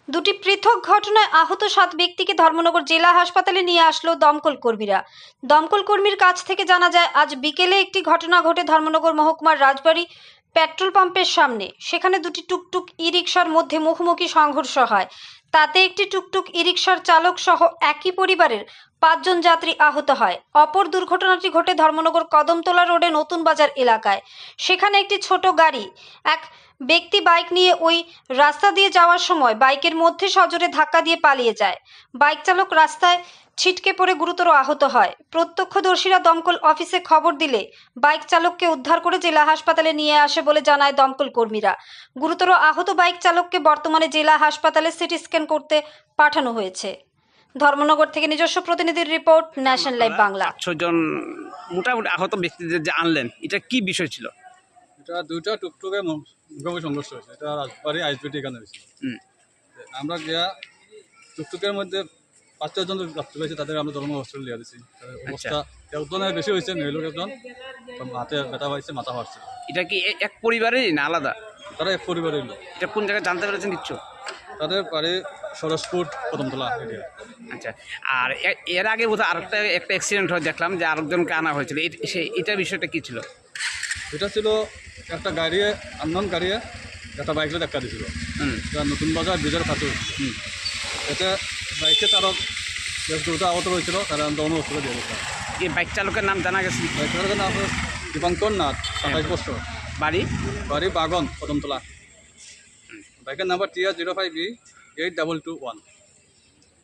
দুটি পৃথক ঘটনায় আহত 7 ব্যক্তিকে ধর্মনগর জেলা হাসপাতালে নিয়ে আসলো দমকল কর্মীরা। দমকল কর্মীর কাছ থেকে জানা যায়, আজ বিকেলে একটি ঘটনা ঘটে ধর্মনগর মহকুমার রাজবাড়ী পেট্রোল পাম্পের সামনে। সেখানে দুটি টুকটুক ই রিকশার মধ্যে মুখোমুখি সংঘর্ষ হয়। তাতে একটি টুকটুক ই রিকশার চালক সহ একই পরিবারের 5 জন যাত্রী আহত হয়। অপর দুর্ঘটনাটি ঘটে ধর্মনগর কদমতলা রোডে নতুন বাজার এলাকায়। সেখানে একটি ছোট গাড়ি এক ব্যক্তি বাইক নিয়ে ওই রাস্তা দিয়ে যাওয়ার সময় বাইকের মধ্যে সজোরে ধাক্কা দিয়ে পালিয়ে যায়। বাইক চালক রাস্তায় ছিটকে পড়ে গুরুতর আহত হয়। প্রত্যক্ষদর্শীরা দমকল অফিসে খবর দিলে বাইক চালককে উদ্ধার করে জেলা হাসপাতালে নিয়ে আসে বলে জানায় দমকল কর্মীরা। গুরুতর আহত বাইক চালককে বর্তমানে জেলা হাসপাতালে সিটি স্ক্যান করতে পাঠানো হয়েছে। ধর্মনগর থেকে নিজস্ব প্রতিনিধির রিপোর্ট, ন্যাশনাল লাইভ বাংলা। 5 জন মোটামুটি আহত ব্যক্তিদের যে আনলেন, এটা কি বিষয় ছিল? এটা দুইটা টুকটুকে মুখোমুখি সংঘর্ষ হয়েছে। এটা রাজবাড়ি আইসবিটি এখানে হয়েছে। আমরা গিয়া টুকটুকের মধ্যে 5-6 জন যাত্রী হয়েছে, তাদের আমরা ধর্ম হসপিটাল লিয়ে দিচ্ছি। অবস্থা একজনের বেশি হয়েছে, মেয়ে একজন হাতে ব্যথা পাইছে, মাথা ফাটছে। এটা কি এক পরিবারেরই না আলাদা? তারা এক পরিবারের লোক। এটা কোন জায়গায় জানতে পেরেছেন কিছু? তাদের বাড়ি সরসপুর কদমতলা এরিয়া। আচ্ছা, আর এর আগে বোধহয় আরেকটা অ্যাক্সিডেন্ট হয় দেখলাম, যে আরেকজনকে আনা হয়েছিল, এটা বিষয়টা কি ছিল? এটা ছিল একটা গাড়ি, আননোন গাড়ি একটা বাইকে ধাক্কা দিয়েছিল। নতুন বাজার ব্রিজের কাছে। এতে বাইকে চালক বেশ দ্রুত আহত হয়েছিল, তারা দৌড় হসপিটাল দিয়ে দিয়েছিল। এই বাইক চালকের নাম জানা গেছে? বাইক চালকের নাম দীপঙ্কর নাথ, 27 বছর, বাড়ি বাড়ি বাগন কদমতলা। বাইকের নাম্বার TR 05B 8221।